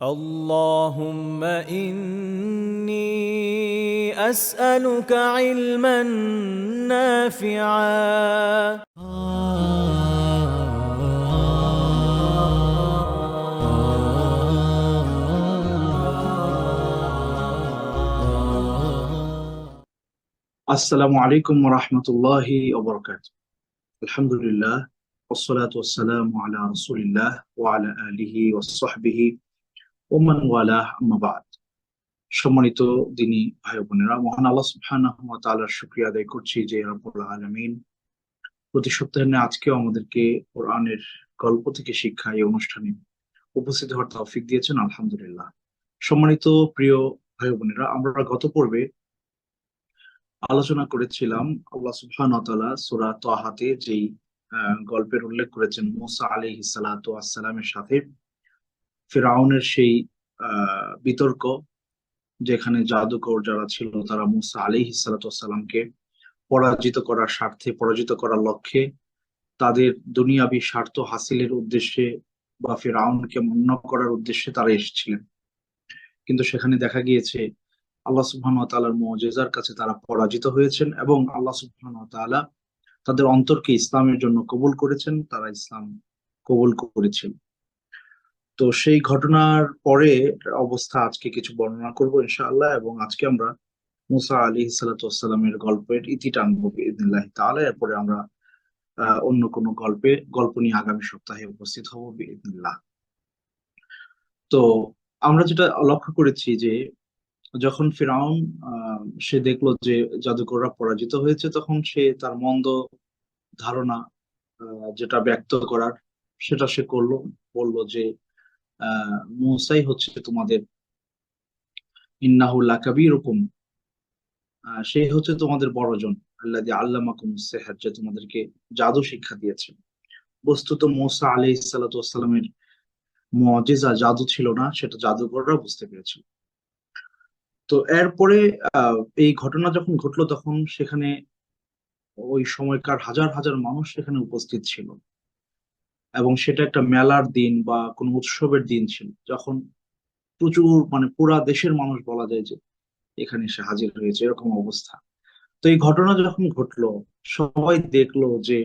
اللهم إني أسألك علما نافعا. আসসালামু আলাইকুম ওয়া রাহমাতুল্লাহি ওয়া বারাকাতুহু। আলহামদুলিল্লাহ ওয়াসসালাতু ওয়াসসালামু আলা রাসূলিল্লাহ ওয়া আলা আলিহি ওয়া সাহবিহি ওয়া মান ওয়ালাহ, আম্মা বা'দ। সম্মানিত দিনী ভাই ও বোনেরা, মহান আল্লাহ সুবহানাহু ওয়া তাআলার শুকরিয়া আদায় করছি যে রব্বুল আলামিন প্রতি সপ্তাহে আজকেও আমাদেরকে কোরআনের গল্প থেকে শিক্ষা এই অনুষ্ঠানে উপস্থিত হওয়ার তৌফিক দিয়েছেন, আলহামদুলিল্লাহ। সম্মানিত প্রিয় ভাই ও বোনেরা, আমরা গত পর্বে আলোচনা করেছিলাম আল্লাহ সুবহানাহু ওয়া তাআলা সূরা তাহাতে যেই গল্পের উল্লেখ করেছেন মুসা আলাইহিস সালাতু ওয়াস সালামের সাথে ফিরআউনের সেই বিতর্ক, যেখানে জাদুকর যারা ছিল তারা মুসা আলাইহিস সালাতু ওয়াস সালামকে পরাজিত করার স্বার্থে, পরাজিত করার লক্ষ্যে, তাদের দুনিয়াবী স্বার্থ হাসিলের উদ্দেশ্যে বা ফিরআউনকে মান্য করার উদ্দেশ্যে তারা এসেছিলেন। কিন্তু সেখানে দেখা গিয়েছে আল্লাহ সুবহানাহু ওয়া তাআলার মুজিজার কাছে তারা পরাজিত হয়েছেন এবং আল্লাহ সুবহানাহু ওয়া তাআলা তাদের অন্তরকে ইসলামের জন্য কবুল করেছেন, তারা ইসলাম কবুল করেছিল। তো সেই ঘটনার পরে অবস্থা আজকে কিছু বর্ণনা করব ইনশাআল্লাহ, এবং আজকে আমরা মুসা আলাইহিস সালাতু ওয়াস সালামের গল্পের ইতি টানবো বিইذنিল্লাহ তাআলা। এরপরে আমরা অন্য কোনো গল্প নিয়ে আগামী সপ্তাহে উপস্থিত হব বিইذنিল্লাহ। তো আমরা যেটা লক্ষ্য করেছি যে যখন ফিরআউন সে দেখলো যে জাদুকররা পরাজিত হয়েছে, তখন সে তার মন্দ ধারণা যেটা ব্যক্ত করার সেটা সে করলো। বলল যে মুসাই হচ্ছে তোমাদের, ইন্নাহু লাকাবীরুকুম, সে হচ্ছে তোমাদের বড়জন, আল্লাযী আল্লামাকুমুস সিহর, যে তোমাদেরকে জাদু শিক্ষা দিয়েছে। বস্তুত মুসা আলাইহিস সালাতু ওয়াস সালামের মুজিজা জাদু ছিল না, সেটা জাদুকররা বুঝতে পেরেছিল। তো এরপরে এই ঘটনা যখন ঘটলো তখন সেখানে ওই সময়কার হাজার হাজার মানুষ সেখানে উপস্থিত ছিল, এবং সেটা একটা মেলার দিন বা কোনো উৎসবের দিন ছিল, যখন প্রচুর, মানে পুরা দেশের মানুষ বলা যায় যে এখানে এসে হাজির হয়েছে, এরকম অবস্থা। তো এই ঘটনা যখন ঘটলো, সবাই দেখলো যে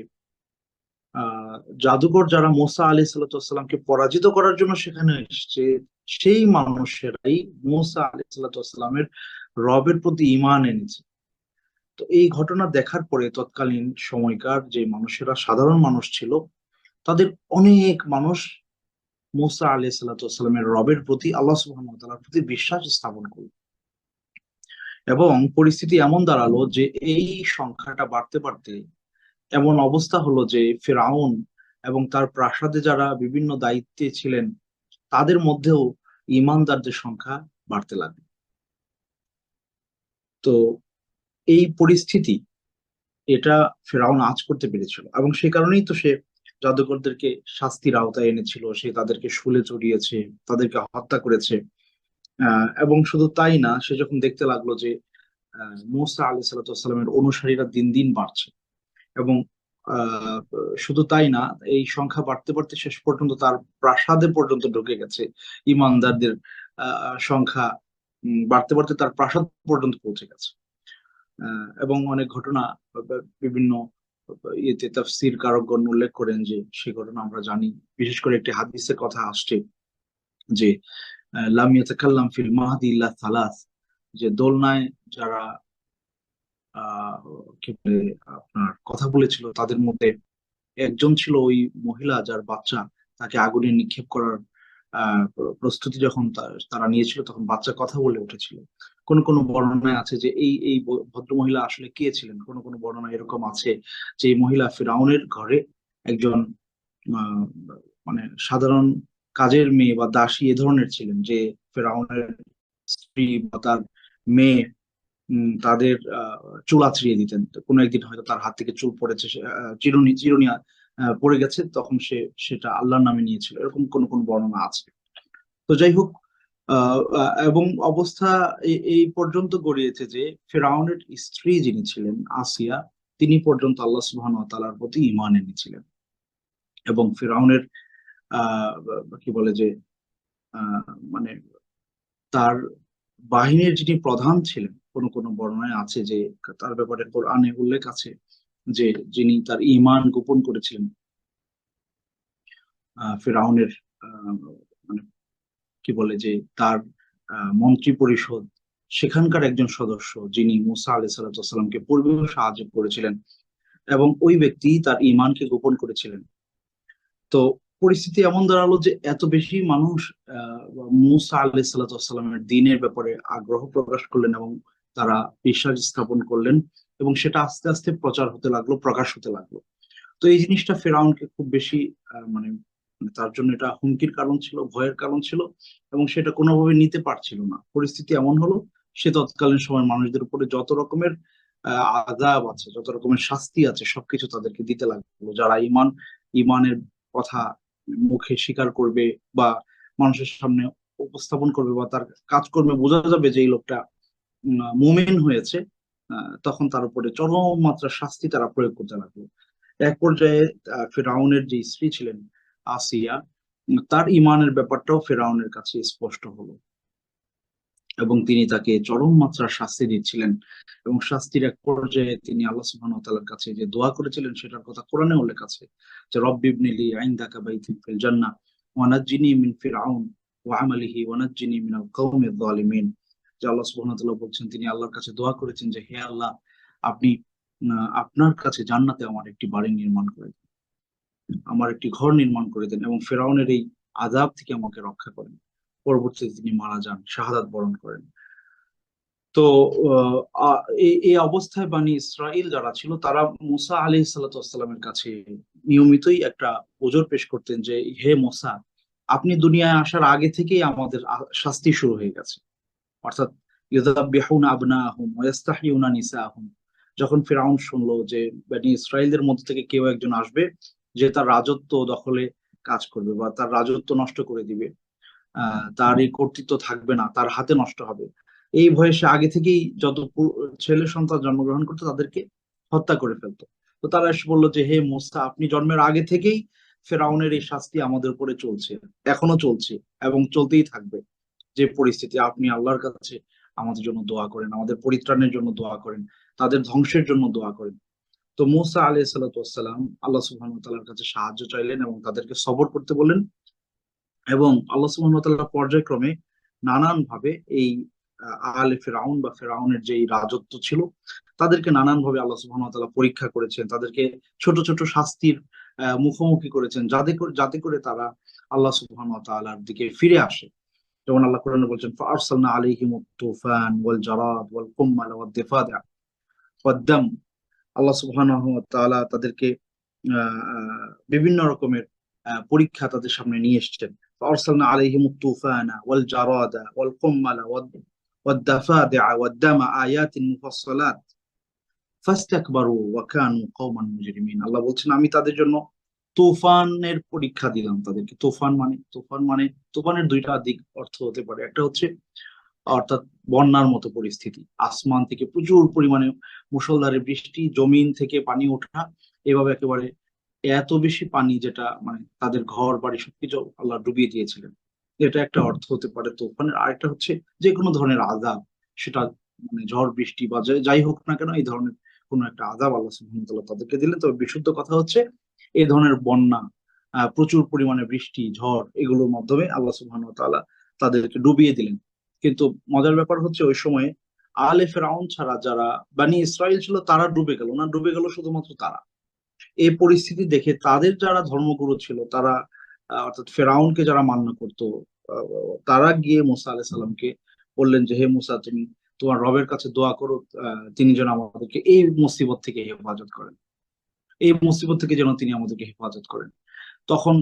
আহ জাদুকর যারা মুসা আলাইহিস সালামকে পরাজিত করার জন্য সেখানে এসেছে, সেই মানুষেরাই মুসা আলাইহিস সালামের রবের প্রতি ঈমান এনেছে। তো এই ঘটনা দেখার পরে তৎকালীন সময়কার যে মানুষেরা, সাধারণ মানুষ ছিল, তাদের অনেক মানুষ মুসা আলাইহিস সালামের রবের প্রতি, আল্লাহ সুবহানাহু ওয়া তাআলার প্রতি বিশ্বাস স্থাপন করলো। এবং পরিস্থিতি এমন দাঁড়ালো যে এই সংখ্যাটা বাড়তে বাড়তে এমন অবস্থা হলো যে ফিরআউন এবং তার প্রাসাদে যারা বিভিন্ন দায়িত্বে ছিলেন, তাদের মধ্যেও ঈমানদারদের সংখ্যা বাড়তে লাগলো। তো এই পরিস্থিতি, এটা ফেরাউন আঁচ করতে পেরেছিল, এবং সেই কারণেই তো সে জাদুকরদেরকে শাস্তির আওতায় এনেছিল, সে তাদেরকে শুলে চড়িয়েছে, তাদেরকে হত্যা করেছে। এবং শুধু তাই না, সে যখন দেখতে লাগলো যে মুসা আলাইহিস সালামের অনুসারীরা দিন দিন বাড়ছে, এবং আহ শুধু তাই না, এই সংখ্যা বাড়তে বাড়তে শেষ পর্যন্ত তার প্রাসাদে পর্যন্ত ঢুকে গেছে ইমানদারদের সংখ্যা, বাড়তে বাড়তে তার প্রাসাদ পর্যন্ত পৌঁছে গেছে। এবং অনেক ঘটনা বিভিন্ন ইয়েতে তাফসীর কারকগণ উল্লেখ করেন যে সেই ঘটনা আমরা জানি। বিশেষ করে একটি হাদিসের কথা আসছে যে লাম ইয়াতাকাল্লাম ফিল মাহদি ইল্লা সালাস, যে দোলনায় যারা আহ কি বলে আপনার কথা বলেছিল, তাদের মধ্যে একজন ছিল ওই মহিলা যার বাচ্চা, তাকে আগুনে নিক্ষেপ করার প্রস্তুতি যখন তারা নিয়েছিল, তখন বাচ্চা কথা বলে উঠেছিল। কোন কোন বর্ণনায় আছে যে এই ভদ্র মহিলা আসলে কে ছিলেন। কোন কোন বর্ণনা এরকম আছে যে এই মহিলা ফিরাউনের ঘরে একজন আহ, মানে সাধারণ কাজের মেয়ে বা দাসী এ ধরনের ছিলেন, যে ফেরাউনের স্ত্রী বা তার মেয়ে তাদের চুল আঁচড়িয়ে দিতেন। তো কোনো একদিন হয়তো তার হাত থেকে চুল পড়েছে, চিরুনি চিরুনি পড়ে গেছে, তখন সে সেটা আল্লাহর নামে নিয়েছিল, এরকম কোন কোন বর্ণনা আছে। তো যাই হোক, এবং অবস্থা এই পর্যন্ত গড়িয়েছে যে ফেরাউনের স্ত্রী যিনি ছিলেন আসিয়া, তিনি পর্যন্ত আল্লাহ সুবহানাহু ওয়া তাআলার প্রতি ঈমান এনেছিলেন। এবং ফেরাউনের কি বলে যে মানে তার বাহিনীর যিনি প্রধান ছিলেন, কোন কোন বর্ণনায় আছে যে তার ব্যাপারে কোরআনে উল্লেখ আছে যে যিনি তার ঈমান গোপন করেছিলেন ফিরআউনের মানে কি বলে যে তার মন্ত্রী পরিষদ, সেখানকার একজন সদস্য যিনি মুসা আলাইহিস সালামকে পূর্বেও সাহায্য করেছিলেন, এবং ওই ব্যক্তি তার ঈমানকে গোপন করেছিলেন। তো পরিস্থিতি এমন দাঁড়ালো যে এত বেশি মানুষ মুসা আলাইহিস সালামের দ্বীনের ব্যাপারে আগ্রহ প্রকাশ করলেন এবং তারা বিশ্বাস স্থাপন করলেন, এবং সেটা আস্তে আস্তে প্রচার হতে লাগলো, প্রকাশ হতে লাগলো। তো এই জিনিসটা ফেরাউনকে খুব বেশি মানে তার জন্য এটা হুমকির কারণ ছিল, ভয়ের কারণ ছিল, এবং সেটা কোনোভাবে নিতে পারছিল না। পরিস্থিতি এমন হলো, সে তৎকালীন সময় মানুষদের উপরে যত রকমের আযাব আছে, যত রকমের শাস্তি আছে, সবকিছু তাদেরকে দিতে লাগলো। যারা ইমানের কথা মুখে স্বীকার করবে বা মানুষের সামনে উপস্থাপন করবে বা তার কাজকর্মে বোঝা যাবে যে এই লোকটা মুমিন হয়েছে, তখন তার উপরে চরম মাত্রার শাস্তি তারা প্রয়োগ করতে লাগলো। এক পর্যায়ে ফেরাউনের যে স্ত্রী ছিলেন আসিয়া, তার ইমানের ব্যাপারটাও ফেরাউনের কাছে স্পষ্ট হলো, এবং তিনি তাকে চরম মাত্রার শাস্তি দিচ্ছিলেন। এবং শাস্তির এক পর্যায়ে তিনি আল্লাহ সুবহানাহু ওয়া তাআলার কাছে যে দোয়া করেছিলেন, সেটার কথা কোরআনে উল্লেখ আছে যে রব্বি ইবনিলি ইনদাকা বাইতান ফিল জান্নাহ ওয়া নাজ্জিনি মিন ফিরআউন ওয়া আমালিহি ওয়া নাজ্জিনি মিনাল কওমিয যালিমিন। যে আল্লাহ সুবহানাহু ওয়া তাআলা বলছেন, তিনি আল্লাহর কাছে দোয়া করেছেন যে হে আল্লাহ, আপনি আপনার কাছে জান্নাতে আমার একটি বাড়ি নির্মাণ করে দেন, আমার একটি ঘর নির্মাণ করে দেন, এবং ফেরাউনের এই আযাব থেকে আমাকে রক্ষা করেন। পরবর্তীতে তিনি মারা যান, শাহাদাত বরণ করেন। তো এই অবস্থায় বানি ইসরাইল যারা ছিল, তারা মুসা আলাইহিস সালামের কাছে নিয়মিতই একটা ওজর পেশ করতেন যে হে মুসা, আপনি দুনিয়ায় আসার আগে থেকেই আমাদের শাস্তি শুরু হয়ে গেছে। অর্থাৎ ইউযাব্বিহুনা আবনাহুম ওয়া ইস্তাহইউনা নিসাহুম। যখন ফিরআউন শুনলো যে বনি ইসরাইলদের মধ্যে থেকে কেউ একজন আসবে যে তার রাজত্ব দখলে কাজ করবে বা তার রাজত্ব নষ্ট করে দিবে, তার এই কর্তৃত্ব থাকবে না, তার হাতে নষ্ট হবে, এই ভয়ে সে আগে থেকেই যত ছেলে সন্তান জন্মগ্রহণ করতো তাদেরকে হত্যা করে ফেলতো। তো তারা এসে বললো যে হে মুসা, আপনি জন্মের আগে থেকেই ফেরাউনের এই শাস্তি আমাদের উপরে চলছে, এখনো চলছে এবং চলতেই থাকবে। যে পরিস্থিতি, আপনি আল্লাহর কাছে আমাদের জন্য দোয়া করেন, আমাদের পরিত্রাণের জন্য দোয়া করেন, তাদের ধ্বংসের জন্য দোয়া করেন। তো মুসা আলাইহিস সালাম আল্লাহ সুবহানাহু ওয়া তাআলার কাছে সাহায্য চাইলেন এবং তাদেরকে সবর করতে বললেন। এবং আল্লাহ সুবহানাহু ওয়া তাআলা পর্যায়ক্রমে নানান ভাবে এই আলে ফেরাউন বা ফেরাউনের যে রাজত্ব ছিল, তাদেরকে নানান ভাবে আল্লাহ সুবহানাহু ওয়া তাআলা পরীক্ষা করেছেন, তাদেরকে ছোট ছোট শাস্তির মুখোমুখি করেছেন, যাতে করে তারা আল্লাহ সুবহানাহু ওয়া তাআলার দিকে ফিরে আসে। যেমন আল্লাহ কোরআনে বলছেন, ফাআরসালনা আলাইহিমুত তুফান ওয়াল জারাদ ওয়াল কুম্মাল ওয়াদ দিফাদা ওয়াদ দাম। আল্লাহ সুবহানাহু ওয়া তাআলা তাদেরকে বিভিন্ন রকমের পরীক্ষা তাদের সামনে নিয়ে এসেছেন। فأرسلنا عليهم الطوفان والجراد والقمل والضفادع والدم آيات مفصلات فاستكبروا وكانوا قوما مجرمين। আল্লাহ বলছেন, আমি তাদের জন্য তুফানের পরীক্ষা দিলাম তাদেরকে। তুফান মানে তুফানের দুইটা দিক অর্থ হতে পারে। একটা হচ্ছে অর্থাৎ বন্যার মতো পরিস্থিতি, আসমান থেকে প্রচুর পরিমাণে মুষলধারে বৃষ্টি, জমিন থেকে পানি ওঠা, এভাবে একেবারে এত বেশি পানি যেটা মানে তাদের ঘর বাড়ি সবকিছু আল্লাহ ডুবিয়ে দিয়েছিলেন। এটা একটা অর্থ হতে পারে তুফানের। আরেকটা হচ্ছে যে কোনো ধরনের আযাব, সেটা মানে ঝড় বৃষ্টি বা যাই হোক না কেন, এই ধরনের কোনো একটা আযাব আল্লাহ সুবহানাহু ওয়া তাআলা তাদেরকে দিলেন। তবে বিশুদ্ধ কথা হচ্ছে এই ধরনের বন্যা, প্রচুর পরিমাণে বৃষ্টি ঝড়, এগুলোর মাধ্যমে আল্লাহ সুবহানাহু ওয়া তাআলা তাদেরকে ডুবিয়ে দিলেন। কিন্তু মজার ব্যাপার হচ্ছে ওই সময়ে আলে ফেরাউন ছাড়া যারা বানি ইসরাইল ছিল তারা ডুবে গেল না, ডুবে গেল শুধুমাত্র তারা। এই পরিস্থিতি দেখে তাদের যারা ধর্মগুরু ছিল তারা, অর্থাৎ ফেরাউনকে যারা মান্য করতো, তারা গিয়ে মুসা আলাইহিস সালামকে বললেন যে হে মুসা, তুমি তোমার রবের কাছে দোয়া করো, তিনি যেন আমাদেরকে এই মুসিবত থেকে হেফাজত করেন, এই মুসিবত থেকে যেন তিনি আমাদেরকে হেফাজত করেন। তখন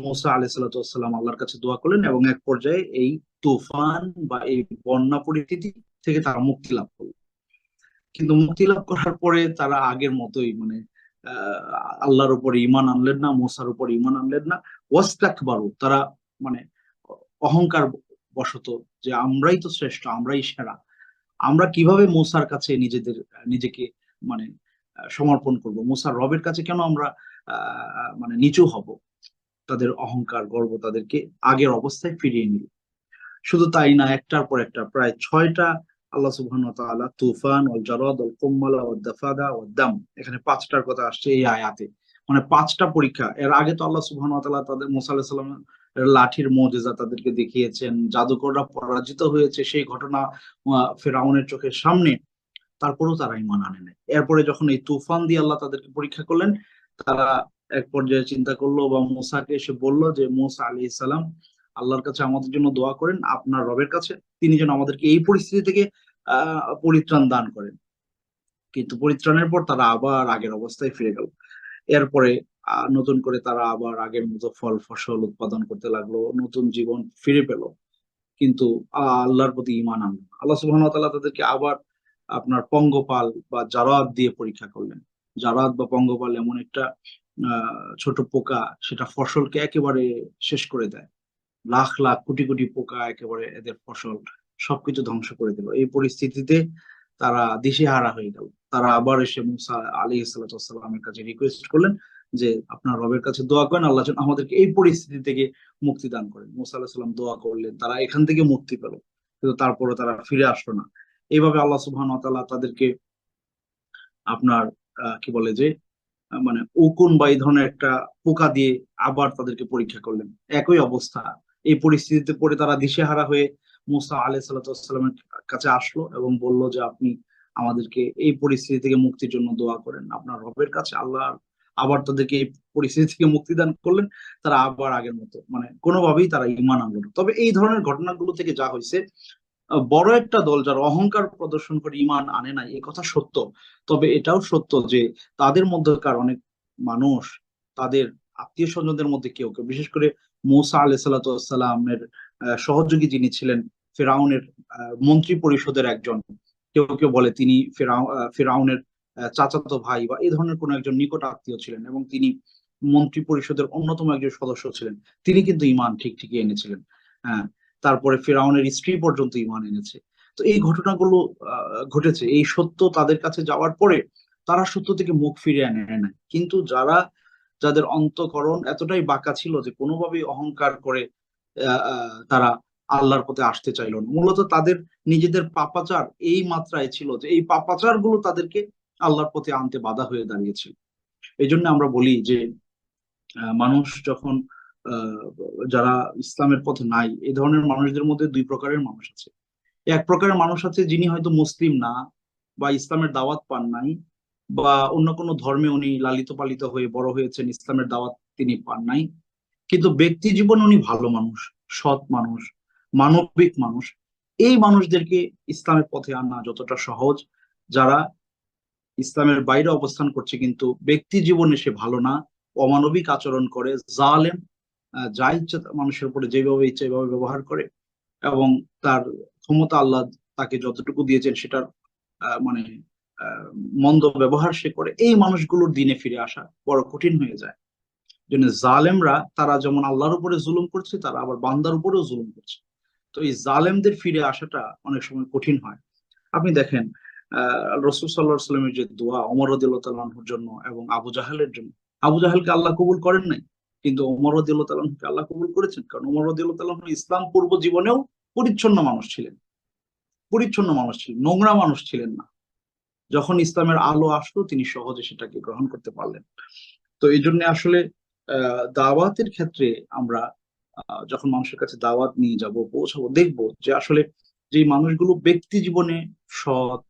মুসা আলাইহিস সালাম আল্লাহর কাছে দোয়া করলেন, এবং এক পর্যায়ে এই তুফান বা এই বন্যা পরিস্থিতি থেকে তারা মুক্তি লাভ করলো। কিন্তু মুক্তি লাভ করার পরে তারা আগের মতোই মানে আল্লাহর উপর ঈমান আনলেন না, মুসার উপর ঈমান আনলেন না। ওয়াস্তাকবারু, তারা মানে অহংকার বশত যে আমরাই তো শ্রেষ্ঠ, আমরাই সেরা, আমরা কিভাবে মুসার কাছে নিজেকে মানে সমর্পণ করব, মুসার রবের কাছে কেন আমরা মানে নিচু হব। তাদের অহংকার গর্ব তাদেরকে আগের অবস্থায় ফিরিয়ে নিল। শুধু তাই না, একটার পর একটা প্রায় 6টা আল্লাহ সুবহানাহু ওয়া তাআলা তুফান ওয়াল জারাদ ওয়াল কুম্মাল ওয়াদ দাফাদা ওয়াদ দাম, এখানে 5টার কথা আসছে এই আয়াতে। মানে 5টা পরীক্ষা। এর আগে তো আল্লাহ সুবহানাহু ওয়া তাআলা তাদের মুসা আলাইহিস সালামের লাঠির মুজিজা তাদেরকে দেখিয়েছেন, জাদুকররা পরাজিত হয়েছে সেই ঘটনা ফেরাউনের চোখের সামনে। তারপরেও তারা ঈমান আনে নাই। এরপরে যখন এই তুফান দিয়ে আল্লাহ তাদেরকে পরীক্ষা করলেন, তারা এক পর্যায়ে চিন্তা করলো বা মুসাকে এসে বলল যে, মুসা আলাইহিস সালাম, আল্লাহর কাছে আমাদের জন্য দোয়া করেন, আপনার রবের কাছে, তিনি যেন আমাদেরকে এই পরিস্থিতি থেকে পরিত্রাণ দান করেন। কিন্তু পরিত্রাণের পর তারা আবার আগের অবস্থায় ফিরে গেল। এরপরে নতুন করে তারা আবার আগের মতো ফল ফসল উৎপাদন করতে লাগলো, নতুন জীবন ফিরে পেল। কিন্তু আল্লাহর প্রতি ঈমান আনলো না। আল্লাহ সুবহানাহু ওয়া তাআলা তাদেরকে আবার আপনার পঙ্গপাল বা জারাদ দিয়ে পরীক্ষা করলেন। জারাদ বা পঙ্গপাল এমন একটা ছোট পোকা, সেটা ফসলকে একেবারে শেষ করে দেয়। লাখ লাখ কোটি কোটি পোকা একেবারে এদের ফসল সবকিছু ধ্বংস করে দিল। এই পরিস্থিতিতে তারা দিশেহারা হয়ে গেল। তারা আবার এসে মুসা আলাইহিস সালাতু ওয়াস সালামের কাছে রিকোয়েস্ট করলেন যে, আপনার রবের কাছে দোয়া করেন, আল্লাহ যেন আমাদেরকে এই পরিস্থিতি থেকে মুক্তি দান করেন। মুসা আলাইহিস সালাম দোয়া করলেন, তারা এখান থেকে মুক্তি পেল। কিন্তু তারপরে তারা ফিরে আসলো না। এইভাবে আল্লাহ সুবহানাহু ওয়া তাআলা তাদেরকে আপনার কি বলে যে মানে উকুন বা এই ধরনের একটা পোকা দিয়ে আবার তাদেরকে পরীক্ষা করলেন। একই অবস্থা। এই পরিস্থিতিতে পড়ে তারা দিশেহারা হয়ে মুসা আলাইহিস সালাতু ওয়াস সালামের কাছে আসলো এবং বলল যে, আপনি আমাদেরকে এই পরিস্থিতি থেকে মুক্তির জন্য দোয়া করেন আপনার রবের কাছে। আল্লাহ আবার তাদেরকে এই পরিস্থিতি থেকে মুক্তি দান করলেন। তারা আবার আগের মতো মানে কোনোভাবেই তারা ঈমান আনলো না। তবে এই ধরনের ঘটনাগুলো থেকে যা হয়েছে, বড় একটা দল যারা অহংকার প্রদর্শন করে ঈমান আনে নাই এ কথা সত্য। তবে এটাও সত্য যে তাদের মধ্যকার অনেক মানুষ, তাদের আত্মীয় স্বজনদের মধ্যে কেউ কেউ, বিশেষ করে মূসা আলাইহিস সালাতু ওয়াস সালামের সহযোগী যিনি ছিলেন ফেরাউনের মন্ত্রী পরিষদের একজন, কেউ কেউ বলে তিনি ফেরাউনের চাচাতো ভাই বা এই ধরনের কোন একজন নিকট আত্মীয় ছিলেন, এবং তিনি মন্ত্রী পরিষদের অন্যতম একজন সদস্য ছিলেন। তিনি কিন্তু ঈমান ঠিক ঠিকই এনেছিলেন। হ্যাঁ, তারপরে ফেরাউনের স্ত্রী পর্যন্ত ঈমান এনেছে। তো এই ঘটনাগুলো ঘটেছে। এই সত্য তাদের কাছে যাওয়ার পরে তারা সত্য থেকে মুখ ফিরিয়ে নেয় না। কিন্তু যাদের অন্তঃকরণ এতটাই বাঁকা ছিল যে কোনোভাবেই অহংকার করে তারা আল্লাহর পথে আসতে চাইল না। মূলত তাদের নিজেদের পাপাচার এই মাত্রায় ছিল যে এই পাপাচার গুলো তাদেরকে আল্লাহর পথে আনতে বাধা হয়ে দাঁড়িয়েছিল। এই জন্য আমরা বলি যে মানুষ যখন আহ, যারা ইসলামের পথে নাই, এই ধরনের মানুষদের মধ্যে দুই প্রকারের মানুষ আছে। এক প্রকারের মানুষ আছে যিনি হয়তো মুসলিম না বা ইসলামের দাওয়াত পান নাই, বা অন্য কোনো ধর্মে উনি লালিত পালিত হয়ে বড় হয়েছেন, ইসলামের দাওয়াত তিনি পান নাই, কিন্তু ব্যক্তি জীবনে উনি ভালো মানুষ, সৎ মানুষ, মানবিক মানুষ। এই মানুষদেরকে ইসলামের পথে আনা যতটা সহজ, যারা ইসলামের বাইরে অবস্থান করছে কিন্তু ব্যক্তি জীবনে সে ভালো না, অমানবিক আচরণ করে, জালেম, যা ইচ্ছা মানুষের উপরে যেভাবে ইচ্ছা এভাবে ব্যবহার করে, এবং তার ক্ষমতা আল্লাহ তাকে যতটুকু দিয়েছেন সেটার মানে আহ, মন্দ ব্যবহার সে করে, এই মানুষগুলোর দিনে ফিরে আসা বড় কঠিন হয়ে যায়। জন্য জালেমরা তারা যেমন আল্লাহর উপরে জুলুম করছে, তারা আবার বান্দার উপরেও জুলুম করছে। তো এই জালেমদের ফিরে আসাটা অনেক সময় কঠিন হয়। আপনি দেখেন রসুল সাল্লাহ সাল্লামের যে দোয়া ওমর রাদিয়াল্লাহু তাআলা আনহুর জন্য এবং আবু জাহেলের জন্য, আবু জাহেলকে আল্লাহ কবুল করেন নাই, কিন্তু ওমর রাদিয়াল্লাহু তাআলা আনহুকে আল্লাহ কবুল করেছেন। কারণ ওমর রাদিয়াল্লাহু তাআলা আনহু ইসলাম পূর্ব জীবনেও পরিচ্ছন্ন মানুষ ছিলেন, পরিচ্ছন্ন মানুষ ছিলেন, নোংরা মানুষ ছিলেন না। যখন ইসলামের আলো আসলো তিনি সহজে সেটাকে গ্রহণ করতে পারলেন। তো এই জন্য আসলে দাওয়াতের ক্ষেত্রে আমরা যখন মানুষের কাছে দাওয়াত নিয়ে যাব, পৌঁছাবো, দেখবো যে আসলে যে মানুষগুলো ব্যক্তি জীবনে সৎ,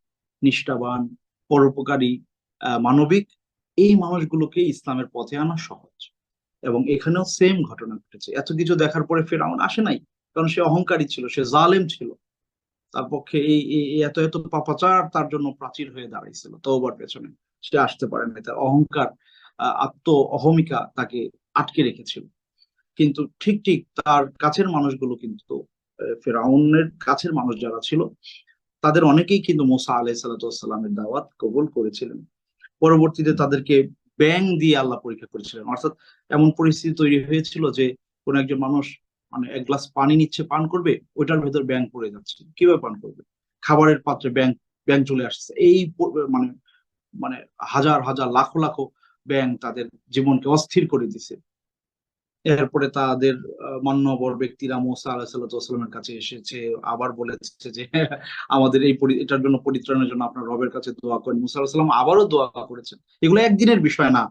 নিষ্ঠাবান, পরোপকারী, মানবিক, এই মানুষগুলোকে ইসলামের পথে আনা সহজ। এবং এখানেও সেম ঘটনা ঘটেছে। এত কিছু দেখার পরে ফেরাউন আসে নাই, কারণ সে অহংকারী ছিল, সে জালেম ছিল। তার পক্ষে এই এত এত পাপাচার তার জন্য প্রাচীর হয়ে দাঁড়াইছিল তওবার পেছনে। সে আসতে পারেনি, তার অহংকার, আত্ম অহমিকা তাকে আটকে রেখেছিল। কিন্তু ঠিক ঠিক তার কাছের মানুষগুলো কিন্তু ফেরাউনের কাছের মানুষ যারা ছিল তাদের অনেকেই কিন্তু মুসা আলাইহিস সালাতু ওয়াস সালামের দাওয়াত কবুল করেছিলেন। পরবর্তীতে তাদেরকে ব্যাং দিয়ে আল্লাহ পরীক্ষা করেছিলেন। অর্থাৎ এমন পরিস্থিতি তৈরি হয়েছিল যে কোন একজন মানুষ মানে এক গ্লাস পানি নিচ্ছে, পান করবে, ওইটার ভেতর ব্যাং পড়ে যাচ্ছে, কিভাবে পান করবে? খাবারের পাত্রে ব্যাং ব্যাং চলে আসছে। এই মানে মানে হাজার হাজার লাখো লাখো ব্যাং তাদের জীবনকে অস্থির করে দিছে। এরপরে তাদের মান্যবর ব্যক্তিরা মুসা আলাহিসাল্লামের কাছে এসেছে, আবার বলেছে যে আমাদের এটার জন্য, পরিত্রাণের জন্য আপনার রবের কাছে দোয়া করেন। মুসা আলাহিসাল্লাম আবারও দোয়া করেছেন। এগুলো একদিনের বিষয় না,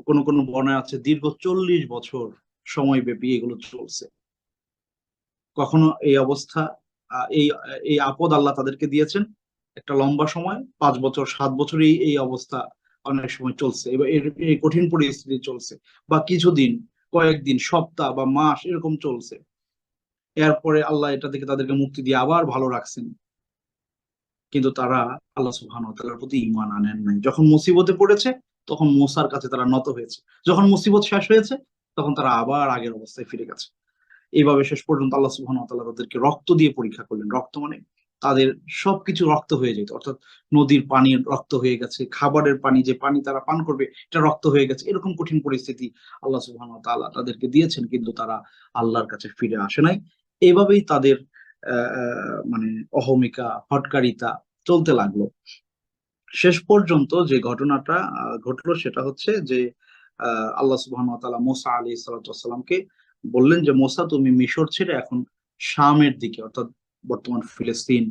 কোনো কোনো বর্ণনা আছে দীর্ঘ 40 বছর সময় ব্যাপী এগুলো চলছে। কখনো এই অবস্থা, এই এই আপদ আল্লাহ তাদেরকে দিয়েছেন একটা লম্বা সময়, 5 বছর 7 বছর এই অবস্থা অনেক সময় চলছে, এবার এই কঠিন পরিস্থিতি চলছে, বা কিছুদিন, কয়েকদিন, সপ্তাহ বা মাস এরকম চলছে। এরপরে আল্লাহ এটা থেকে তাদেরকে মুক্তি দিয়ে আবার ভালো রাখছেন। কিন্তু তারা আল্লাহ সুবহানাহু ওয়া তাআলার প্রতি ঈমান আনেন নাই। যখন মুসিবতে পড়েছে তখন মুসার কাছে তারা নত হয়েছে, যখন মুসিবত শেষ হয়েছে তখন তারা আবার আগের অবস্থায় ফিরে গেছে। এইভাবে শেষ পর্যন্ত আল্লাহ সুবহানাহু ওয়া তাআলা তাদেরকে রক্ত দিয়ে পরীক্ষা করলেন। রক্ত মানে তাদের সবকিছু রক্ত হয়ে যেত, অর্থাৎ নদীর পানি রক্ত হয়ে গেছে, খাবারের পানি, যে পানি তারা পান করবে এটা রক্ত হয়ে গেছে, এরকম কঠিন পরিস্থিতি আল্লাহ সুবহানাহু ওয়া তাআলা তাদেরকে দিয়েছেন, কিন্তু তারা আল্লাহর কাছে ফিরে আসে নাই। এভাবেই তাদের মানে অহমিকা, হঠকারিতা চলতে লাগলো। শেষ পর্যন্ত যে ঘটনাটা ঘটলো সেটা হচ্ছে যে আল্লাহ সুবহানাহু ওয়া তাআলা মুসা আলাইহিস সালাতু ওয়াস সালামকে বললেন যে মুসা, তুমি মিশর ছেড়ে এখন শামের দিকে, অর্থাৎ বর্তমান ফিলিস্তিন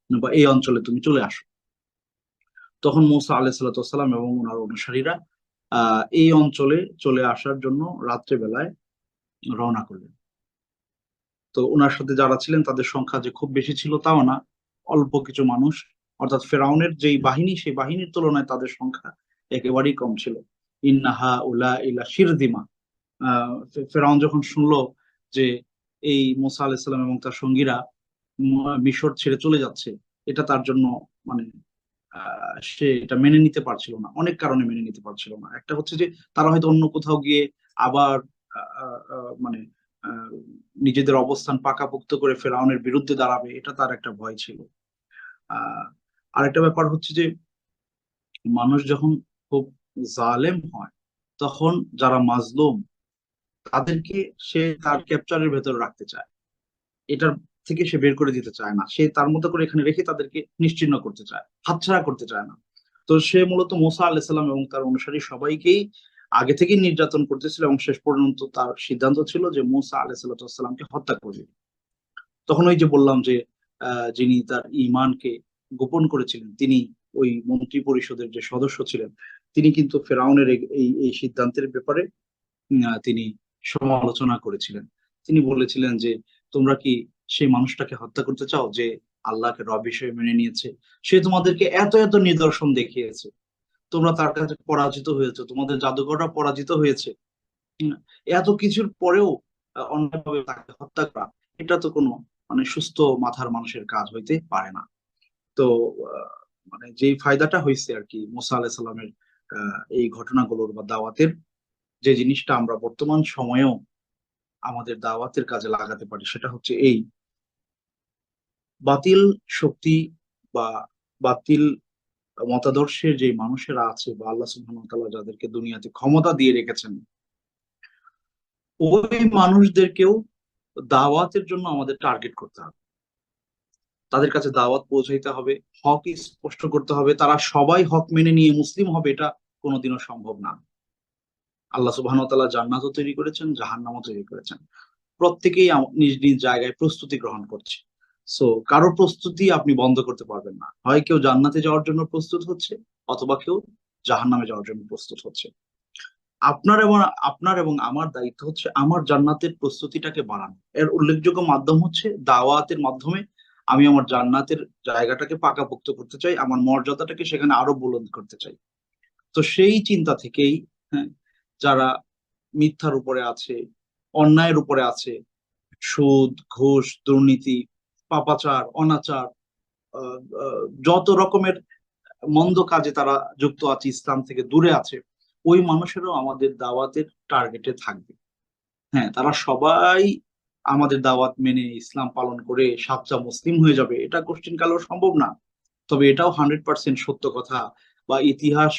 বা এই অঞ্চলে তুমি চলে আসো। তখন মুসা আলাইহিস সালাতু ওয়াস সালাম এবং ওনার অনুসারীরা এই অঞ্চলে চলে আসার জন্য রাত্রে বেলায় রওনা করলেন। তো ওনার সাথে যারা ছিলেন তাদের সংখ্যা যে খুব বেশি ছিল তাও না, অল্প কিছু মানুষ, অর্থাৎ ফেরাউনের যেই বাহিনী সেই বাহিনীর তুলনায় তাদের সংখ্যা একেবারেই কম ছিল। ইন্নাহা উলা ইলা শিরদিমা। ফেরাউন যখন শুনলো যে এই মুসা আলাইহিস সালাম এবং তার সঙ্গীরা মিশর ছেড়ে চলে যাচ্ছে, এটা তার জন্য মানে সে এটা মেনে নিতে পারছিল না, অনেক কারণে মেনে নিতে পারছিল না। একটা হচ্ছে যে তারা হয়তো অন্য কোথাও গিয়ে আবার মানে আহ, নিজেদের অবস্থান পাকাপোক্ত করে ফেরাউনের বিরুদ্ধে দাঁড়াবে, এটা তার একটা ভয় ছিল। আহ আরেকটা ব্যাপার হচ্ছে যে মানুষ যখন খুব জালেম হয় তখন যারা মাজলুম তাদেরকে সে তার ক্যাপচারের ভেতরে রাখতে চায়, এটার থেকে সে বের করে দিতে চায় না, সে তার মতো করে এখানে রেখে তাদেরকে নিশ্চিহ্ন করতে চায়, হাতছাড়া করতে চায় না। তো সে মূলত মুসা আলাইহিস সালাম এবং তার অনুসারী সবাইকেই আগে থেকেই নির্যাতন করতেছিল, এবং শেষ পর্যন্ত তার সিদ্ধান্ত ছিল যে মুসা আলাইহিস সালামকে হত্যা করবে। তখন ওই যে বললাম যে যিনি তার ঈমানকে গোপন করেছিলেন, তিনি ওই মন্ত্রী পরিষদের যে সদস্য ছিলেন, তিনি কিন্তু ফেরাউনের এই এই সিদ্ধান্তের ব্যাপারে তিনি সমালোচনা করেছিলেন। তিনি বলেছিলেন যে তোমরা কি সেই মানুষটাকে হত্যা করতে চাও যে আল্লাহকে রব হিসেবে মেনে নিয়েছে? সে তোমাদেরকে এত এত নিদর্শন দেখিয়েছে, তোমরা তার কাছে পরাজিত হয়েছে, তোমাদের জাদুকররা পরাজিত হয়েছে। হম, এত কিছুর পরেও অন্যভাবে তাকে হত্যা করা, এটা তো কোনো মানে সুস্থ মাথার মানুষের কাজ হইতে পারে না। তো আহ, মানে যেই ফায়দাটা হয়েছে আর কি মুসা আলাহিসাল্লামের সাল্লামের এই ঘটনাগুলোর বা দাওয়াতের, যে জিনিসটা আমরা বর্তমান সময়েও আমাদের দাওয়াতের কাজে লাগাতে পারি, সেটা হচ্ছে এই বাতিল শক্তি বা বাতিল মতাদর্শের যে মানুষেরা আছে বা আল্লাহ সুবহানাহু ওয়া তাআলা যাদেরকে দুনিয়াতে ক্ষমতা দিয়ে রেখেছেন, ওই মানুষদেরকেও দাওয়াতের জন্য আমাদের টার্গেট করতে হবে, তাদের কাছে দাওয়াত পৌঁছাইতে হবে, হক স্পষ্ট করতে হবে। তারা সবাই হক মেনে নিয়ে মুসলিম হবে এটা কোনোদিনও সম্ভব না। আল্লাহ সুবহানাহু ওয়া তাআলা জান্নাতও তৈরি করেছেন, জাহান্নামও তৈরি করেছেন। প্রত্যেকেই নিজ নিজ জায়গায় প্রস্তুতি গ্রহণ করছে। সো কারো প্রস্তুতি আপনি বন্ধ করতে পারবেন না, হয় কেউ জান্নাতে যাওয়ার জন্য প্রস্তুত হচ্ছে অথবা কেউ জাহান্নামে যাওয়ার জন্য প্রস্তুত হচ্ছে। আপনার এবং আমার দায়িত্ব হচ্ছে আমার জান্নাতের প্রস্তুতিটাকে বাড়ানো। এর উল্লেখযোগ্য মাধ্যম হচ্ছে দাওয়াতের মাধ্যমে আমি আমার জান্নাতের জায়গাটাকে পাকাপোক্ত করতে চাই, আমার মর্যাদাটাকে সেখানে আরো বুলন্দ করতে চাই। তো সেই চিন্তা থেকেই, হ্যাঁ, যারা মিথ্যার উপরে আছে, অন্যায়ের উপরে আছে, সুদ, ঘুষ, দুর্নীতি, পাপাচার, অনাচার, যত রকমের মন্দ কাজে তারা যুক্ত আছে, ইসলাম থেকে দূরে আছে, ওই মানুষেরও আমাদের দাওয়াতের টার্গেটে থাকবে। হ্যাঁ, তারা সবাই আমাদের দাওয়াত মেনে ইসলাম পালন করে সাচ্চা মুসলিম হয়ে যাবে এটা কোশ্চিন কালেও সম্ভব না। তবে এটাও 100% সত্য কথা বা ইতিহাস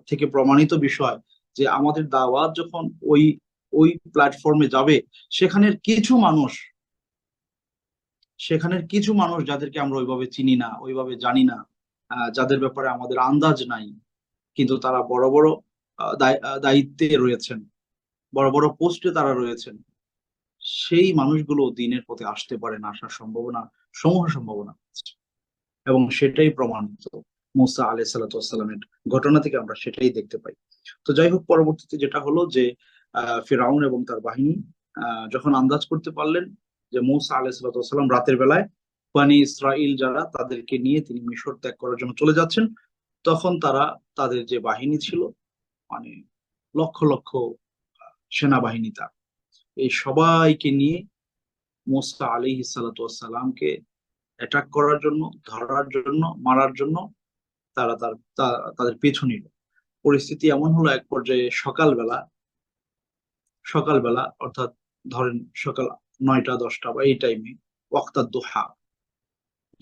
থেকে প্রমাণিত বিষয় যে আমাদের দাওয়াত যখন ওই ওই প্ল্যাটফর্মে যাবে, সেখানের কিছু মানুষ সেখানের কিছু মানুষ যাদেরকে আমরা ওইভাবে চিনি না, ওইভাবে জানি না, যাদের ব্যাপারে আমাদের আন্দাজ নাই, কিন্তু তারা বড় বড় দায়িত্বে রয়েছেন, বড় বড় পোস্টে তারা রয়েছেন, সেই মানুষগুলো দিনের পথে আসতে পারে না, আসার সম্ভাবনা আছে। এবং সেটাই প্রমাণিত মুসা আলাইহিস সালাতু ওয়াস সালামের ঘটনা থেকে আমরা সেটাই দেখতে পাই। তো যাই হোক, পরবর্তীতে যেটা হলো যে ফিরআউন এবং তার বাহিনী যখন আন্দাজ করতে পারলেন যে মুসা আলাইহিস সালাতু ওয়াস সালাম রাতের বেলায় বনী ইসরাইল যারা তাদেরকে নিয়ে তিনি মিশর ত্যাগ করার জন্য চলে যাচ্ছেন, তখন তারা তাদের যে বাহিনী ছিল, মানে লক্ষ লক্ষ সেনাবাহিনী, তার এই সবাইকে নিয়ে মুসা আলাইহিস সালাতু ওয়াস সালামকে অ্যাটাক করার জন্য, ধরার জন্য, মারার জন্য তাদের পিছু নিল। পরিস্থিতি এমন হলো, এক পর্যায়ে সকালবেলা অর্থাৎ ধরেন সকাল 9টা 10টা বা এই টাইমে, ওয়াক্তাদ দোহা,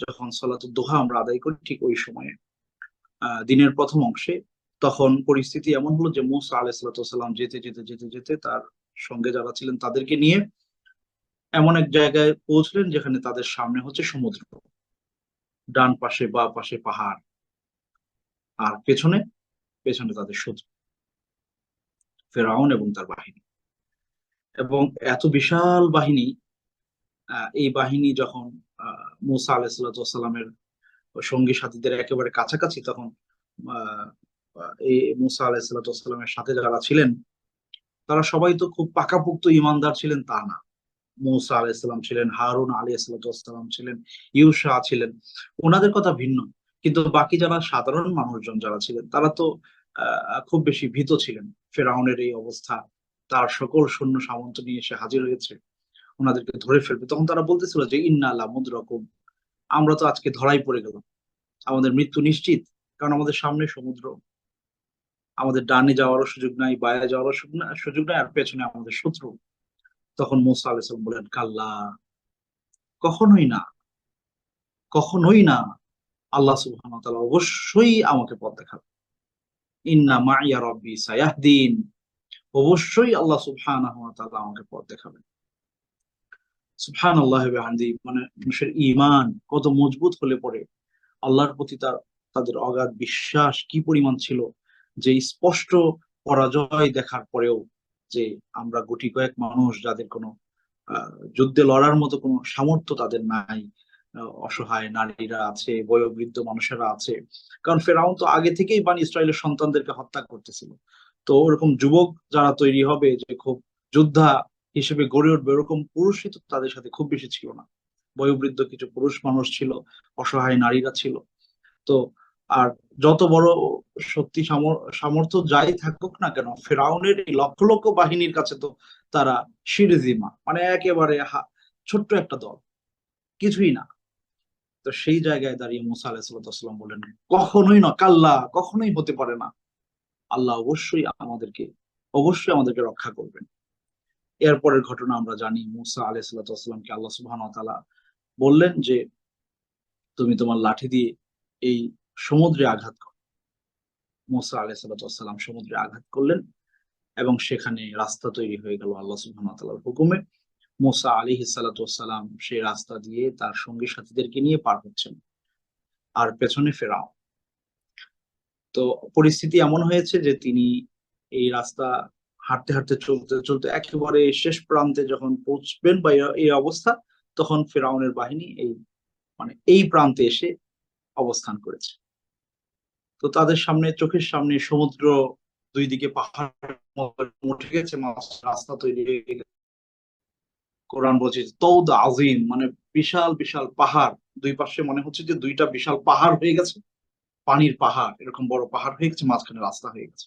যখন সলাতুদ দোহা আমরা আদায় করি ঠিক ওই সময়ে, দিনের প্রথম অংশে, তখন পরিস্থিতি এমন হলো যে মুসা আলাইহিস সালাম যেতে যেতে যেতে যেতে তার সঙ্গে যারা ছিলেন তাদেরকে নিয়ে এমন এক জায়গায় পৌঁছলেন যেখানে তাদের সামনে হচ্ছে সমুদ্র, ডান পাশে বা পাশে পাহাড়, আর পেছনে পেছনে তাদের শত্রু ফেরাউন এবং তার বাহিনী। এবং এত বিশাল বাহিনী, এই বাহিনী যখন মুসা আলাইহিসসালামের সঙ্গী সাথীদের একেবারে কাছাকাছি, তখন আহ, এই মুসা আলাইহিসসালামের সাথে যারা ছিলেন তারা সবাই তো খুব পাকাপোক্ত ইমানদার ছিলেন তা না। মুসা আলাইহিসসালাম ছিলেন, হারুন আলাইহিসসালাম ছিলেন, ইউশা ছিলেন, ওনাদের কথা ভিন্ন। কিন্তু বাকি যারা সাধারণ মানুষজন যারা ছিলেন তারা তো খুব বেশি ভীত ছিলেন। ফেরাউনের এই অবস্থা, তার সকল সৈন্য সামন্ত নিয়ে এসে হাজির হয়েছে, ওনাদেরকে ধরে ফেলবে। তখন তারা বলতেছিল যে ইন্না লামুদরাকুম, আমরা তো আজকে ধরাই পড়ে গেলাম, আমাদের মৃত্যু নিশ্চিত, কারণ আমাদের সামনে সমুদ্র, আমাদের ডানে যাওয়ারও সুযোগ নাই, বাইরে যাওয়ারও সুযোগ নাই, আর পেছনে আমাদের শত্রু। তখন মুসা আলাইহিস সালাম বলেন, কাল্লা, কখনোই না, কখনোই না, আল্লাহ সুবহানাহু ওয়া তাআলা অবশ্যই আমাকে পথ দেখাবে। ইন্না মাইয়া রব্বি সায়াহদিন, অবশ্যই আল্লাহ সুবহানাহু ওয়া তাআলা আমাকে পথ দেখাবেন। সুবহানাল্লাহি ওয়া বিহামদি, মানে মানুষের ঈমান কত মজবুত হলে পরে আল্লাহর প্রতি তাদের অগাধ বিশ্বাস কি পরিমাণ ছিল, যে স্পষ্ট পরাজয় দেখার পরেও, যে আমরা গুটি কয়েক মানুষ যাদের কোনো যুদ্ধে লড়ার মতো কোনো সামর্থ্য তাদের নাই, অসহায় নারীরা আছে, বয়োবৃদ্ধ মানুষেরা আছে। কারণ ফেরাউন তো আগে থেকেই বানি ইসরায়েলের সন্তানদেরকে হত্যা করতেছিল। তো ওরকম যুবক যারা তৈরি হবে যে খুব যোদ্ধা হিসেবে গড়ে উঠবে, ওরকম পুরুষই তো তাদের সাথে খুব বেশি ছিল না। বয়োবৃদ্ধ কিছু পুরুষ মানুষ ছিল, অসহায় নারীরা ছিল। তো আর যত বড় শক্তি সামর্থ্য যাই থাকুক না কেন, ফেরাউনের এই লক্ষ লক্ষ বাহিনীর কাছে তো তারা শিরজিমা, মানে একেবারে ছোট্ট একটা দল, কিছুই না। তো সেই জায়গায় দাঁড়িয়ে মুসা আলাইহিসসালাম বলেন, কখনোই না, কাল্লা, কখনোই হতে পারে না, আল্লাহ অবশ্যই আমাদেরকে রক্ষা করবেন। এরপরের ঘটনা আমরা জানি, মুসা আলাইহিসসালামকে আল্লাহ সুবহানাহু ওয়া তাআলা বললেন যে তুমি তোমার লাঠি দিয়ে এই সমুদ্রে আঘাত করো। মুসা আলাইহিসসালাম সমুদ্রে আঘাত করলেন এবং সেখানে রাস্তা তৈরি হয়ে গেল আল্লাহ সুবহানাহু ওয়া তাআলার হুকুমে। মুসা আলাইহিসসালাম সেই রাস্তা দিয়ে তার সঙ্গী সাথীদেরকে নিয়ে পার হচ্ছেন, আর পেছনে ফেরাও। তো পরিস্থিতি এমন হয়েছে যে তিনি এই রাস্তা হাঁটতে হাঁটতে চলতে চলতে একেবারে শেষ প্রান্তে যখন পৌঁছবেন বা এই অবস্থা, তখন ফেরাউনের বাহিনী এই প্রান্তে এসে অবস্থান করেছে। তো তাদের সামনে, চোখের সামনে সমুদ্র, দুই দিকে পাহাড় উঠে গেছে, রাস্তা তৈরি হয়ে গেছে। কোরআন বলছে তৌদ আজিম, মানে বিশাল বিশাল পাহাড়, দুই পাশে মনে হচ্ছে যে দুইটা বিশাল পাহাড় হয়ে গেছে, পানির পাহাড়, এরকম বড় পাহাড় হয়ে গেছে, মাঝখানে রাস্তা হয়ে গেছে।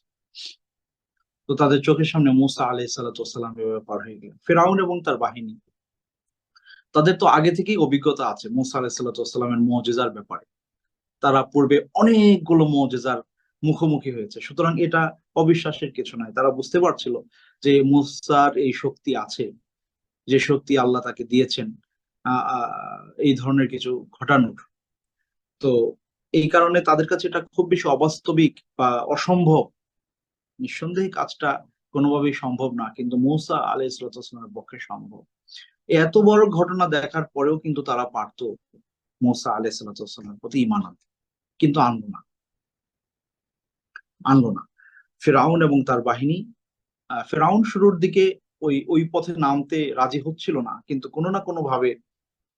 তো তাদের চোখের সামনে মুসা আলাইহিসসালাম এভাবে পার হয়ে গেলেন। ফেরাউন এবং তার বাহিনী, তাদের তো আগে থেকেই অভিজ্ঞতা আছে মুসা আলাইহিসসালামের মুজিজার ব্যাপারে, তারা পূর্বে অনেকগুলো মুজিজার মুখোমুখি হয়েছে। সুতরাং এটা অবিশ্বাসের কিছু নয়, তারা বুঝতে পারছিল যে মুসার এই শক্তি আছে, যে শক্তি আল্লাহ তাকে দিয়েছেন এই ধরনের কিছু ঘটানোর। তো এই কারণে তাদের কাছে এটা খুব বেশি অবাস্তবিক বা অসম্ভব, নিঃসন্দেহে কাজটা কোনোভাবেই সম্ভব না, কিন্তু মুসা আলাইহিসসালামের পক্ষে সম্ভব। এত বড় ঘটনা দেখার পরেও কিন্তু তারা পারতো মুসা আলাইহিসসালামের প্রতি ঈমান আনতে, কিন্তু আনলো না। ফেরাউন এবং তার বাহিনী ফেরাউন শুরুর দিকে ওই পথে নামতে রাজি হচ্ছিল না, কিন্তু কোনো না কোনো ভাবে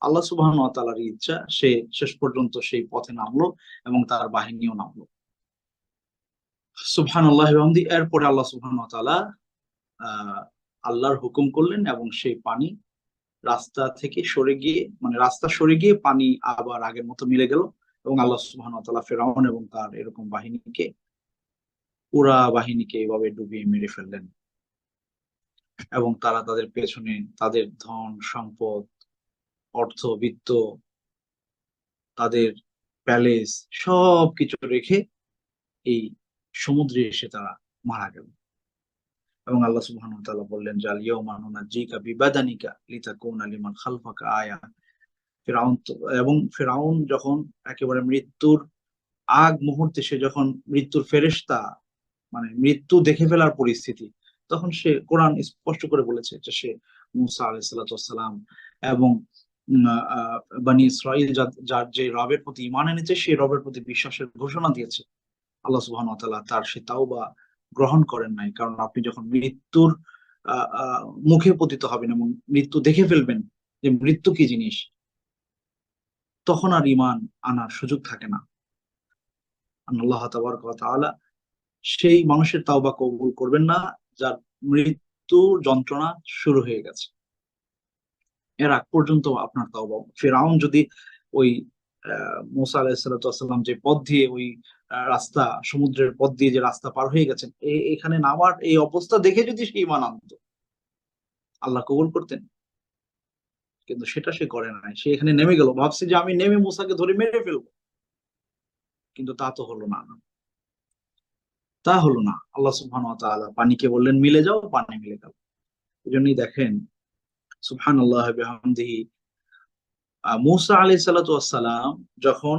আল্লাহ সুবহানাহু ওয়া তাআলার ইচ্ছা সে শেষ পর্যন্ত সেই পথে নামলো এবং তার বাহিনীও নামলো। সুবহানাল্লাহি ওয়া বিহামদিহি। এরপরে আল্লাহ সুবহানাহু ওয়া তাআলা আহ আল্লাহর হুকুম করলেন এবং সেই পানি রাস্তা থেকে সরে গিয়ে, মানে রাস্তা সরে গিয়ে পানি আবার আগের মতো মিলে গেল এবং আল্লাহ সুবহানাহু ওয়া তাআলা ফেরাউন এবং তার এরকম বাহিনীকে, পুরা বাহিনীকে এভাবে ডুবিয়ে মেরে ফেললেন এবং তারা তাদের পেছনে তাদের ধন সম্পদ, অর্থ বিত্ত, তাদের প্যালেস সবকিছু রেখে এই সমুদ্রে এসে তারা মারা গেল। এবং আল্লাহ সুবহানাহু ওয়া তাআলা বললেন যে আল ইয়াউমা নুনাজ্জিকা বিবাদানিকা লিতাকুনা লিমান খালফাকা আয়া। ফেরাউন এবং ফেরাউন যখন একেবারে মৃত্যুর আগ মুহূর্তে, সে যখন মৃত্যুর ফেরেশতা, মানে মৃত্যু দেখে ফেলার পরিস্থিতি, তখন সে, কোরআন স্পষ্ট করে বলেছে যে সে মুসা আলাইহিস সালাতু ওয়াস সালাম এবং বনি ইসরাইল যার যে রবের প্রতি ঈমান এনেছে সেই রবের প্রতি বিশ্বাসের ঘোষণা দিয়েছে, আল্লাহ সুবহানাহু ওয়া তাআলা তার সে তাওবা গ্রহণ করেন নাই। কারণ আপনি যখন মৃত্যুর মুখে পতিত হবেন এবং মৃত্যু দেখে ফেলবেন যে মৃত্যু কি জিনিস, তখন আর ঈমান আনার সুযোগ থাকে না। আল্লাহ তাবারক ওয়া তাআলা সেই মানুষের তাওবা কবুল করবেন না যার মৃত্যু যন্ত্রণা শুরু হয়ে গেছে। এর আগ পর্যন্ত আপনার তাওবা, ফিরআউন যদি ওই মুসা আলাইহিস সালাতু ওয়াস সালাম যে পথ দিয়ে ওই রাস্তা, সমুদ্রের পথ দিয়ে যে রাস্তা পার হয়ে গেছেন, এখানে নামার এই অবস্থা দেখে যদি সে ঈমান আনতো, আল্লাহ কবুল করতেন। কিন্তু সেটা সে করে নাই, সে এখানে নেমে গেল, ভাবছে যে আমি নেমে মুসাকে ধরে মেরে ফেলবো, কিন্তু তা তো হলো না। তা হলো না। আল্লাহ সুবহানাহু ওয়া তাআলা পানিকে বললেন মিলে যাও, পানি মিলে গেল। এই জন্যই দেখেন সুবহানাল্লাহ বিহামদিহি, মুসা আলাইহিস সালাতু ওয়াস সালাম যখন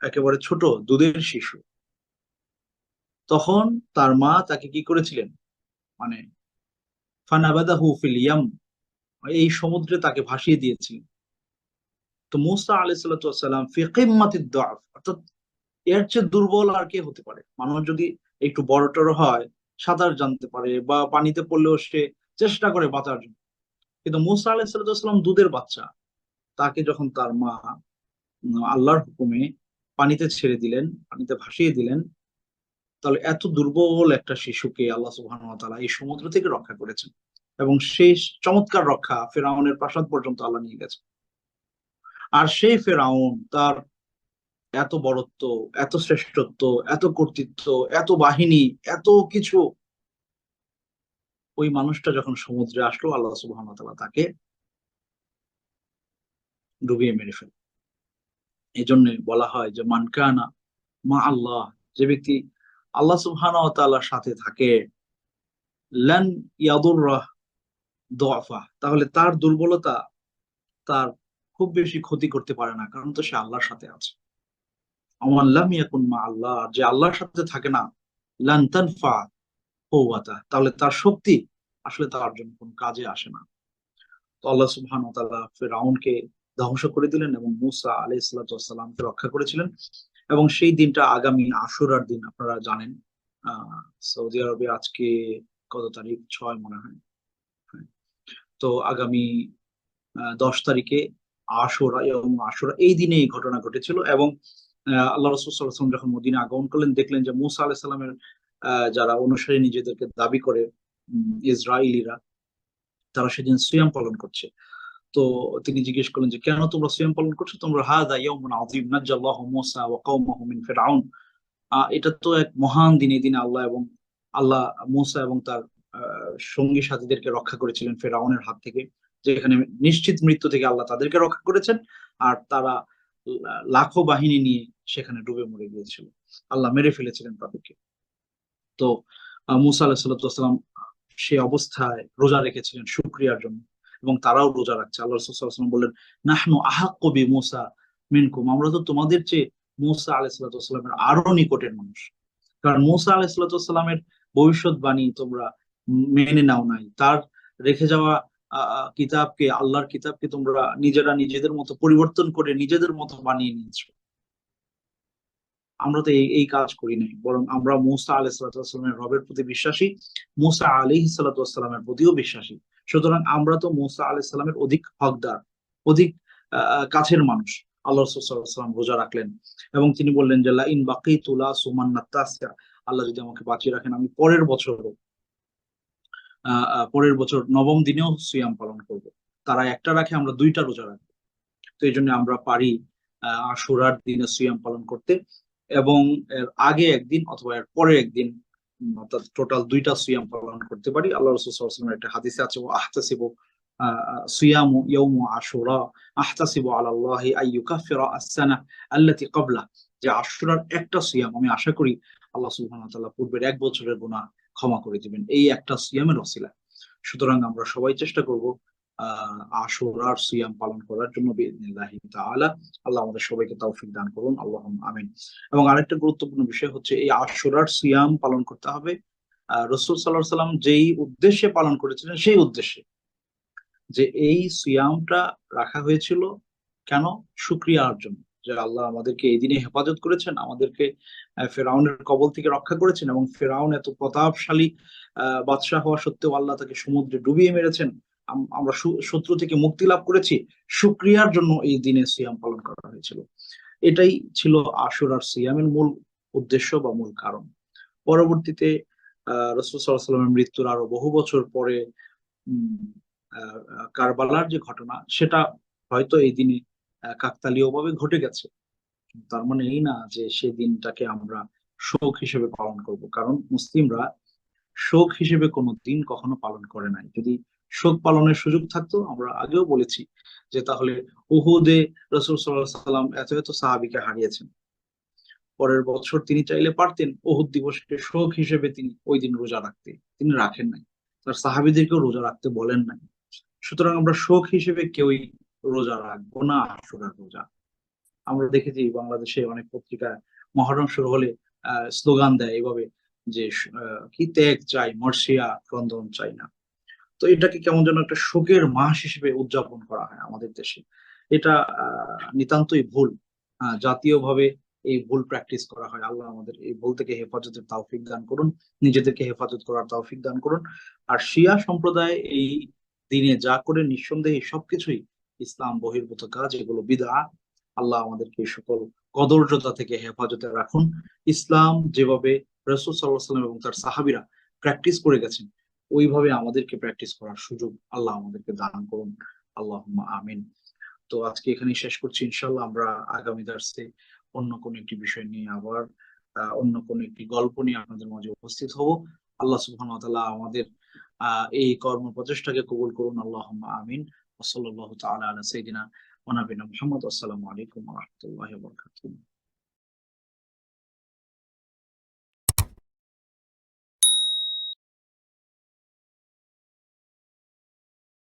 একেবারে ছোট দুধের শিশু, তখন তার মা তাকে কি করেছিলেন, মানে ফানাবাদাহু ফিল ইয়াম, এই সমুদ্রে তাকে ভাসিয়ে দিয়েছিলেন। তো মুসা আলাইহিস সালাতু ওয়াস সালাম ফি কিম্মাতিদ দুআফ, অর্থাৎ এর চেয়ে দুর্বল আর কে হতে পারে। মানুষ যদি একটু বড় টড় হয়, সাঁতার জানতে পারে বা পানিতে পড়লেও সে চেষ্টা করে বাঁচার জন্য, কিন্তু মুসা আলাইহিস সালাতু ওয়াস সালাম দুধের বাচ্চা, তাকে যখন তার মা আল্লাহর হুকুমে পানিতে ছেড়ে দিলেন, পানিতে ভাসিয়ে দিলেন, তাহলে এত দুর্বল একটা শিশুকে আল্লাহ সুবহানাহু ওয়া তাআলা এই সমুদ্র থেকে রক্ষা করেছেন এবং সেই চমৎকার রক্ষা ফেরাউনের প্রাসাদ পর্যন্ত আল্লাহ নিয়ে গেছে। আর সেই ফেরাউন তার এত বড়ত্ব, এত শ্রেষ্ঠত্ব, এত কর্তৃত্ব, এত বাহিনী, এত কিছু, ওই মানুষটা যখন সমুদ্রে আসলো, আল্লাহ সুবহানাহু ওয়া তাআলা তাকে ডুবিয়ে মেরে ফেল। এই জন্য বলা হয় যে মান কানা মা আল্লাহ, যে ব্যক্তি আল্লাহ সুবহানাহু ওয়া তাআলার সাথে থাকে, লান ইয়াদুররাহ দুআফা, তাহলে তার দুর্বলতা তার খুব বেশি ক্ষতি করতে পারে না, কারণ তো সে আল্লাহর সাথে আছে। ওমান লাম ইয়াকুন মা আল্লাহ, যে আল্লাহর সাথে থাকে না, লান তানফা কুওয়াতা, তাহলে তার শক্তি আসলে তার জন্য কোনো কাজে আসে না। তো আল্লাহ সুবহানাহু ওয়া তাআলা ফিরআউনকে ধ্বংস করে দিলেন এবং মুসা আলাইহিস সালাতু ওয়াস সালামকে রক্ষা করেছিলেন। এবং সেই দিনটা আগামী আশুরার দিন, আপনারা জানেন। সৌদি আরবে আজকে কত তারিখ, 6 মনে হয়। হ্যাঁ। তো আগামী 10 তারিখে আশুরা, এবং আশুরা এই দিনে এই ঘটনা ঘটেছিল। এবং আল্লাহ রাসূল সাল্লাল্লাহু আলাইহি ওয়াসাল্লাম যখন মদিনা আগমন করলেন, দেখলেন যে মুসা আলাইহিস সালামের যারা অনুসারী নিজেদেরকে দাবি করে, ইসরায়েলিরা, তারা সেদিন সিয়াম পালন করছে। তো তিনি জিজ্ঞেস করলেন যে কেন তোমরা সিয়াম পালন করছো, তোমরা হাযা ইয়াউমুন আযীম নাজ্জাল্লাহু মুসা ওয়া কওমাহু মিন ফিরআউন, এটা তো এক মহান দিন। এই দিনে আল্লাহ মুসা এবং তার সঙ্গী সাথীদেরকে রক্ষা করেছিলেন ফেরাউনের হাত থেকে, যেখানে নিশ্চিত মৃত্যু থেকে আল্লাহ তাদেরকে রক্ষা করেছেন, আর তারা লাখো বাহিনী নিয়ে সেখানে ডুবে মরে গিয়েছিল, আল্লাহ মেরে ফেলেছিলেন তাদেরকে। তো মুসা আলাইহিস সালাতু ওয়াস সালাম সে অবস্থায় রোজা রেখেছিলেন শুকরিয়ার জন্য, এবং তারাও রোজা রাখছে। আল্লাহ রাসূল সাল্লাল্লাহু আলাইহি ওয়াসাল্লাম বললেন, নাহনু আহাক্কু বিমূসা মিনকুম, আমরা তো তোমাদের চেয়ে মুসা আলাইহিস সালাতু ওয়াস সালামের আরো নিকটের মানুষ। কারণ মুসা আলাইহিস সালাতু ওয়াস সালামের ভবিষ্যৎবাণী তোমরা মেনে নাও নাই, তার রেখে যাওয়া কিতাবকে, আল্লাহর কিতাবকে তোমরা নিজেরা নিজেদের মতো পরিবর্তন করে নিজেদের মতো বানিয়ে নিয়েছো। আমরা তো এই কাজ করি নাই, বরং আমরা মূসা আলাইহিস সালামের রবের প্রতি বিশ্বাসী, মূসা আলাইহিস সালামের প্রতিও বিশ্বাসী। সুতরাং আমরা তো মূসা আলাইহিস সালামের অধিক হকদার, অধিক কাছের মানুষ। আল্লাহ রাসূল সাল্লাল্লাহু আলাইহি ওয়াসাল্লাম রোজা রাখলেন এবং তিনি বললেন যে লা ইন বাকিতু লা সুমান্না তাসিয়া, আল্লাহ যদি আমাকে বাঁচিয়ে রাখেন আমি পরের বছর নবম দিনেও সিয়াম পালন করব। তারা একটা রাখে, আমরা দুইটা রোজা রাখি। তো এই জন্য আমরা পারি আশুরার দিনে সিয়াম পালন করতে, এবং এর আগে একদিন অথবা এর পরে একদিন, অর্থাৎ টোটাল দুইটা সিয়াম পালন করতে পারি। আল্লাহ রাসূল সাল্লাল্লাহু আলাইহি ওয়াসাল্লামের একটা হাদিসে আছে, ওয়া আহতাসিবু সিয়ামু ইয়াউমু আশুরা আহতাসিবু আলাল্লাহি আইয়ুকাফিরা আস-সানা আল্লাতী ক্বাবলা, যে আশুরার একটা সিয়াম আমি আশা করি আল্লাহ সুবহানাহু ওয়া তাআলা পূর্বের এক বছরের গুনাহ ক্ষমা করে দিবেন এই একটা সিয়ামের ওসিলায়। সুতরাং আমরা সবাই চেষ্টা করব আশুরার সিয়াম পালন করার জন্য বিইذنিল্লাহি তাআলা। আল্লাহ আমাদের সবাইকে তৌফিক দান করুন, আল্লাহুম্মা আমিন। এবং আরেকটা গুরুত্বপূর্ণ বিষয় হচ্ছে এই আশুরার সিয়াম পালন করতে হবে রাসূল সাল্লাল্লাহু আলাইহি সাল্লাম যেই উদ্দেশ্যে পালন করেছিলেন সেই উদ্দেশ্যে, যে এই সিয়ামটা রাখা হয়েছিল কেন? শুকরিয়ার জন্য, যে আল্লাহ আমাদেরকে এই দিনে হেফাজত করেছেন, আমাদেরকে ফেরাউনের কবল থেকে রক্ষা করেছেন, এবং ফেরাউন এত প্রতাপশালী বাদশাহ হওয়া সত্ত্বেও আল্লাহ তাকে সমুদ্রে ডুবিয়ে মেরেছেন। আমরা শত্রু থেকে মুক্তি লাভ করেছি। শুকরিয়ার জন্য এই দিনে সিয়াম পালন করা হয়েছিল। এটাই ছিল আশুরার সিয়ামের মূল উদ্দেশ্য বা মূল কারণ। পরবর্তীতে রাসূল সাল্লাল্লাহু আলাইহি ওয়াসাল্লামের মৃত্যুর আরো বহু বছর পরে উম কারবালার যে ঘটনা, সেটা হয়তো এই দিনে কাকতালীয়ভাবে ঘটে গেছে। তার মানে এই না যে সেই দিনটাকে আমরা শোক হিসেবে পালন করব, কারণ মুসলিমরা শোক হিসেবে কোনো দিন কখনো পালন করে নাই। যদি শোক পালনের সুযোগ থাকতো, আমরা আগেও বলেছি যে তাহলে উহুদে রাসূল সাল্লাল্লাহু আলাইহি ওয়াসাল্লাম এত এত সাহাবীকে হারিয়েছেন। পরের বছর তিনি চাইলে পারতেন উহুদ দিবসকে শোক হিসেবে তিনি ওই দিন রোজা রাখতে, তিনি রাখেন নাই। তার সাহাবীদেরকেও রোজা রাখতে বলেন নাই। সুতরাং আমরা শোক হিসেবে কেউই রোজা রাখবো না আশুরার রোজা। আমরা দেখেছি বাংলাদেশে অনেক পত্রিকায় মহরম শুরু হলে স্লোগান দেয় এভাবে যে কি ত্যাগ চাই, মর্সিয়া ক্রন্দন চাই না। তো এটাকে কেমন যেন একটা শোকের মাস হিসেবে উদযাপন করা হয় আমাদের দেশে। এটা নিতান্তই ভুল। জাতীয়ভাবে এই ভুল প্র্যাকটিস করা হয়। আল্লাহ আমাদের এই ভুল থেকে হেফাজতের তৌফিক দান করুন, নিজেদেরকে হেফাজত করার তৌফিক দান করুন। আর শিয়া সম্প্রদায় এই দিনে যা করে নিঃসন্দেহে সবকিছুই ইসলাম বহির্ভূত কাজ, এগুলো বিদআত। আল্লাহ আমাদেরকে এই সকল কদর্যতা থেকে হেফাজতে রাখুন। ইসলাম যেভাবে রাসূল সাল্লাল্লাহু আলাইহি ওয়াসাল্লাম এবং তার সাহাবীরা প্র্যাকটিস করে গেছেন, ওইভাবে আমাদেরকে প্র্যাকটিস করার সুযোগ আল্লাহ আমাদেরকে দান করুন, আল্লাহুম্মা আমিন। তো আজকে এখানেই শেষ করছি। ইনশাআল্লাহ আমরা আগামী দার্সে অন্য কোনো একটি বিষয় নিয়ে আবার অন্য কোনো একটি গল্প নিয়ে আপনাদের মাঝে উপস্থিত হব। আল্লাহ সুবহানাহু ওয়া তাআলা আমাদের এই কর্ম প্রচেষ্টাকে কবুল করুন, আল্লাহুম্মা আমিন। ওয়া সাল্লাল্লাহু তাআলা আলা সাইয়্যিদিনা ওয়া নাবিয়িনা মুহাম্মদ। আসসালামু আলাইকুম ওয়া রাহমাতুল্লাহি ওয়া বারাকাতুহু।